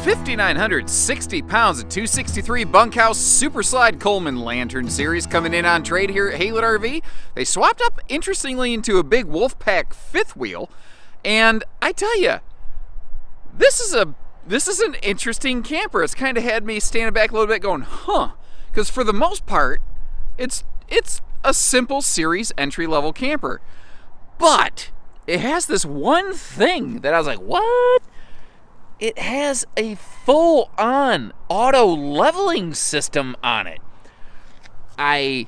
5,960 pounds of 263 Bunkhouse Super Slide Coleman Lantern Series coming in on trade here at Haylett RV. They swapped up, interestingly, into a big Wolfpack fifth wheel. And I tell you, this is an interesting camper. It's kind of had me standing back a little bit going, huh? Because for the most part, it's a simple series entry-level camper. But it has this one thing that I was like, what? It has a full-on auto leveling system on it. I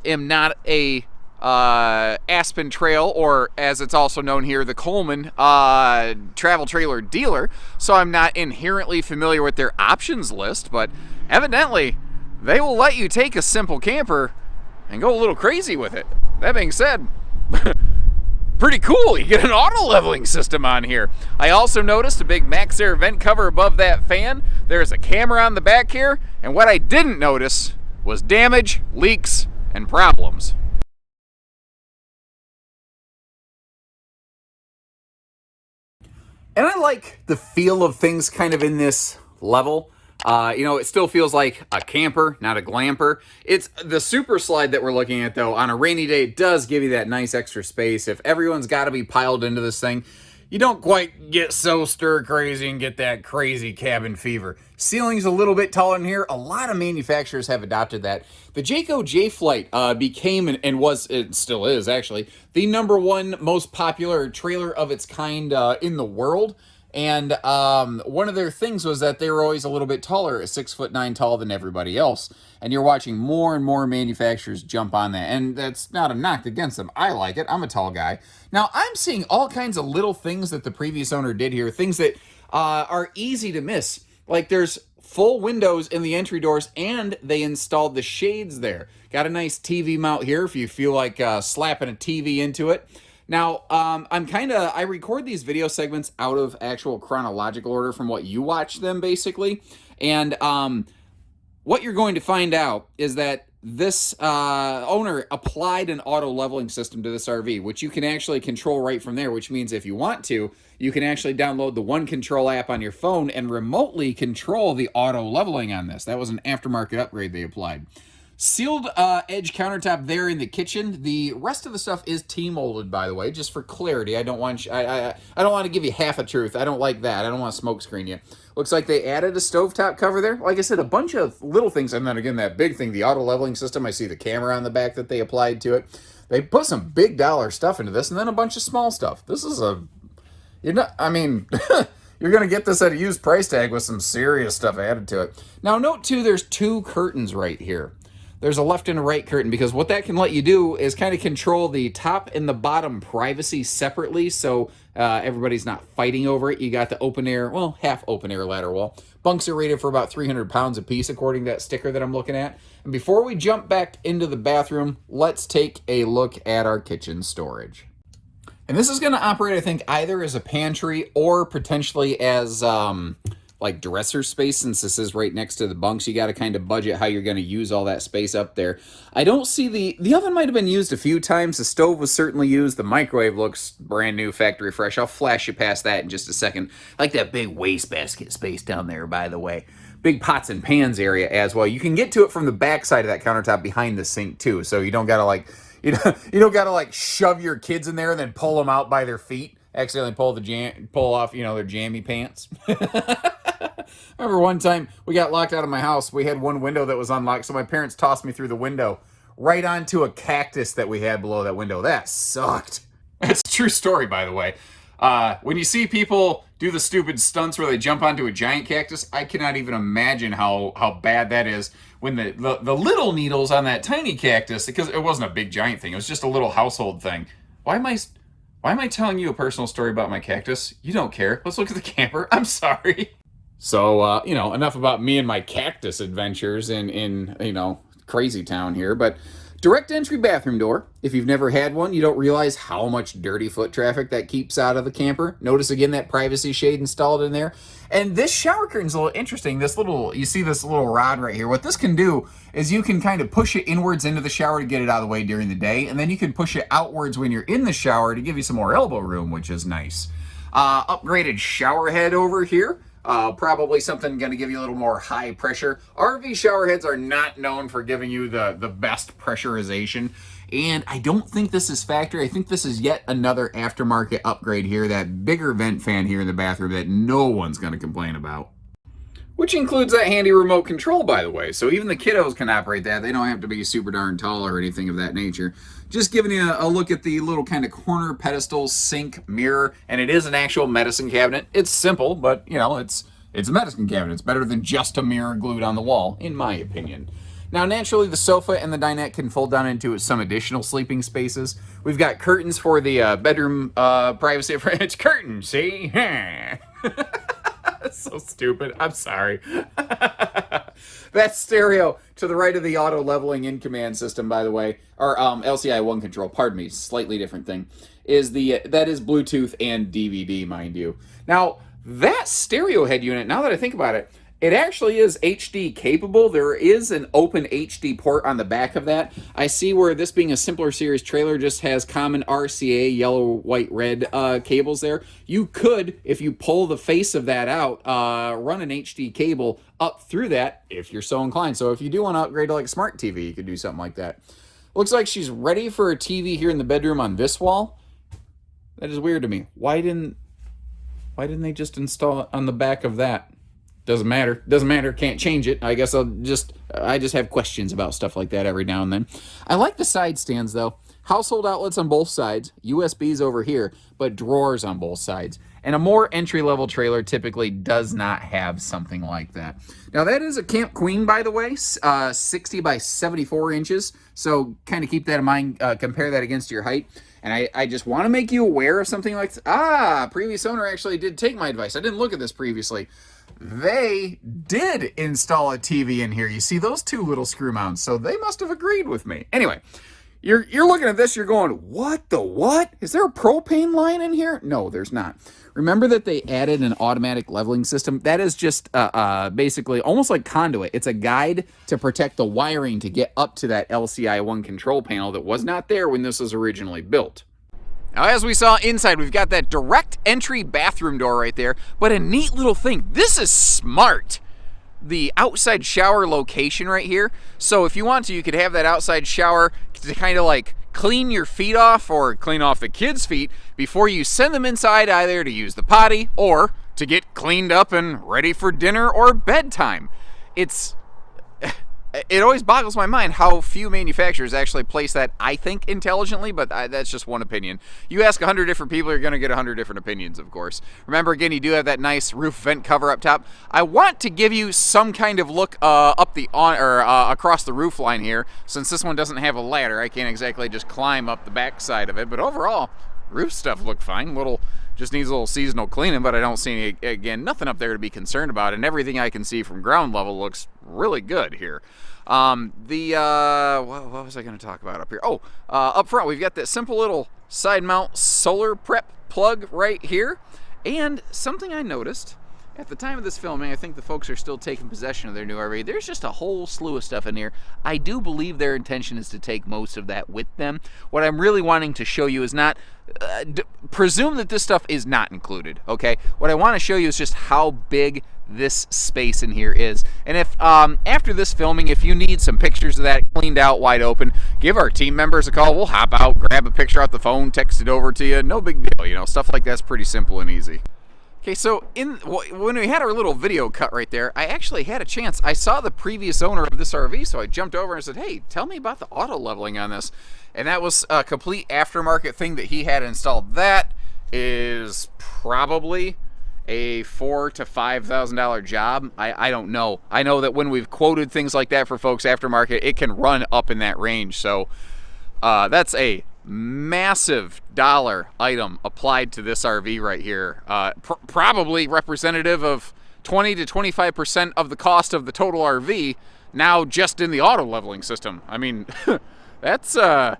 am not a Aspen Trail, or as it's also known here, the Coleman travel trailer dealer, so I'm not inherently familiar with their options list, but evidently they will let you take a simple camper and go a little crazy with it. That being said, pretty cool. You get an auto leveling system on here. I also noticed a big Max Air vent cover above that fan. There's a camera on the back here, and what I didn't notice was damage, leaks, and problems. And I like the feel of things kind of in this level. It still feels like a camper, not a glamper. It's the Super Slide that we're looking at, though. On a rainy day, it does give you that nice extra space. If everyone's got to be piled into this thing, you don't quite get so stir crazy and get that crazy cabin fever. Ceiling's a little bit taller in here. A lot of manufacturers have adopted that. The Jayco J-Flight became, and was, it still is actually, the #1 most popular trailer of its kind in the world. And one of their things was that they were always a little bit taller, 6'9" taller than everybody else. And you're watching more and more manufacturers jump on that. And that's not a knock against them. I like it. I'm a tall guy. Now, I'm seeing all kinds of little things that the previous owner did here, things that are easy to miss. Like there's full windows in the entry doors, and they installed the shades there. Got a nice TV mount here if you feel like slapping a TV into it. Now, I record these video segments out of actual chronological order from what you watch them, basically. And what you're going to find out is that this owner applied an auto leveling system to this RV, which you can actually control right from there, which means if you want to, you can actually download the One Control app on your phone and remotely control the auto leveling on this. That was an aftermarket upgrade they applied. Sealed edge countertop there in the kitchen. The rest of the stuff is T-molded, by the way, just for clarity. I don't want to give you half a truth. I don't like that. I don't want to smoke screen you. Looks like they added a stovetop cover there. Like I said, a bunch of little things, and then again, that big thing, the auto leveling system. I see the camera on the back that they applied to it. They put some big dollar stuff into this, and then a bunch of small stuff. This is you're going to get this at a used price tag with some serious stuff added to it. Now, note too, there's 2 curtains right here. There's a left and a right curtain, because what that can let you do is kind of control the top and the bottom privacy separately, so everybody's not fighting over it. You got the open air, well, half open air ladder wall. Bunks are rated for about 300 pounds a piece, according to that sticker that I'm looking at. And before we jump back into the bathroom, let's take a look at our kitchen storage. And this is going to operate, I think, either as a pantry or potentially as like dresser space, since this is right next to the bunks. You got to kind of budget how you're going to use all that space up there. I don't see the oven might have been used a few times. The stove was certainly used. The microwave looks brand new, factory fresh. I'll flash you past that in just a second. I like that big wastebasket space down there, by the way. Big pots and pans area as well. You can get to it from the back side of that countertop behind the sink too, so you don't got to you don't got to shove your kids in there and then pull them out by their feet. Accidentally pull off their jammy pants. I remember one time we got locked out of my house. We had one window that was unlocked, so my parents tossed me through the window right onto a cactus that we had below that window. That sucked. That's a true story, by the way. When you see people do the stupid stunts where they jump onto a giant cactus, I cannot even imagine how bad that is when the little needles on that tiny cactus, because it wasn't a big giant thing, it was just a little household thing. Why am I telling you a personal story about my cactus? You don't care. Let's look at the camper. I'm sorry. So, enough about me and my cactus adventures in crazy town here. But direct entry bathroom door. If you've never had one, you don't realize how much dirty foot traffic that keeps out of the camper. Notice again that privacy shade installed in there. And this shower curtain's a little interesting. You see this little rod right here. What this can do is you can kind of push it inwards into the shower to get it out of the way during the day. And then you can push it outwards when you're in the shower to give you some more elbow room, which is nice. Upgraded shower head over here. Probably something going to give you a little more high pressure. RV shower heads are not known for giving you the best pressurization. And I don't think this is factory. I think this is yet another aftermarket upgrade here. That bigger vent fan here in the bathroom that no one's going to complain about. Which includes that handy remote control, by the way. So even the kiddos can operate that. They don't have to be super darn tall or anything of that nature. Just giving you a look at the little kind of corner pedestal sink mirror. And it is an actual medicine cabinet. It's simple, but, you know, it's a medicine cabinet. It's better than just a mirror glued on the wall, in my opinion. Now, naturally, the sofa and the dinette can fold down into some additional sleeping spaces. We've got curtains for the bedroom privacy. It's curtains, see? That's so stupid. I'm sorry. That stereo to the right of the auto leveling in command system, by the way, or LCI 1 control, pardon me, slightly different thing, that is Bluetooth and DVD, mind you. Now, that stereo head unit, now that I think about it, it actually is HD capable. There is an open HD port on the back of that. I see where this being a simpler series trailer just has common RCA yellow, white, red cables there. You could, if you pull the face of that out, run an HD cable up through that if you're so inclined. So if you do want to upgrade to like a smart TV, you could do something like that. Looks like she's ready for a TV here in the bedroom on this wall. That is weird to me. Why didn't they just install it on the back of that? Doesn't matter. Doesn't matter. Can't change it. I guess I just have questions about stuff like that every now and then. I like the side stands, though. Household outlets on both sides. USBs over here, but drawers on both sides. And a more entry-level trailer typically does not have something like that. Now, that is a Camp Queen, by the way. 60 by 74 inches. So kind of keep that in mind. Compare that against your height. And I just want to make you aware of something like this. Previous owner actually did take my advice. I didn't look at this previously. They did install a TV in here. You see those two little screw mounts, so they must have agreed with me. Anyway, you're looking at this, you're going, what the what? Is there a propane line in here? No, there's not. Remember that they added an automatic leveling system? That is just basically almost like conduit. It's a guide to protect the wiring to get up to that LCI 1 control panel that was not there when this was originally built. Now, as we saw inside, we've got that direct entry bathroom door right there, but a neat little thing. This is smart. The outside shower location right here. So if you want to, you could have that outside shower to kind of like clean your feet off or clean off the kids' feet before you send them inside, either to use the potty or to get cleaned up and ready for dinner or bedtime. It always boggles my mind how few manufacturers actually place that, I think, intelligently, but that's just one opinion. You ask 100 different people, you're going to get 100 different opinions, of course. Remember, again, you do have that nice roof vent cover up top. I want to give you some kind of look across the roof line here. Since this one doesn't have a ladder, I can't exactly just climb up the back side of it, but overall, roof stuff looked fine. Just needs a little seasonal cleaning, but I don't see again, nothing up there to be concerned about, and everything I can see from ground level looks really good here. What was I going to talk about up here? Up front, we've got that simple little side mount solar prep plug right here. And something I noticed at the time of this filming, I think the folks are still taking possession of their new RV. There's just a whole slew of stuff in here. I do believe their intention is to take most of that with them. What I'm really wanting to show you is not, presume that this stuff is not included, okay? What I want to show you is just how big this space in here is. And if after this filming, if you need some pictures of that cleaned out, wide open, give our team members a call. We'll hop out, grab a picture off the phone, text it over to you. No big deal, you know, stuff like that's pretty simple and easy. Okay, so when we had our little video cut right there, I actually had a chance. I saw the previous owner of this RV, so I jumped over and said, hey, tell me about the auto leveling on this. And that was a complete aftermarket thing that he had installed. That is probably a $4,000 to $5,000 job. I don't know. I know that when we've quoted things like that for folks aftermarket, it can run up in that range. So that's a massive dollar item applied to this RV right here. Probably representative of 20 to 25% of the cost of the total RV now just in the auto leveling system. I mean, that's a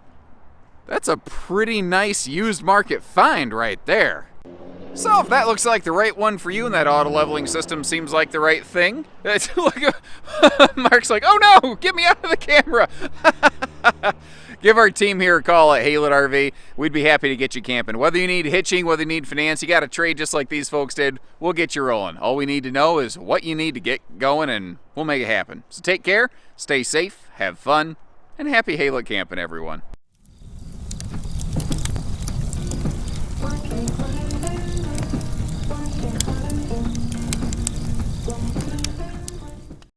pretty nice used market find right there. So if that looks like the right one for you and that auto leveling system seems like the right thing, Mark's like, oh no, get me out of the camera. Give our team here a call at Haylett RV. We'd be happy to get you camping. Whether you need hitching, whether you need finance, you got a trade just like these folks did, we'll get you rolling. All we need to know is what you need to get going, and we'll make it happen. So take care, stay safe, have fun, and happy Haylett camping, everyone.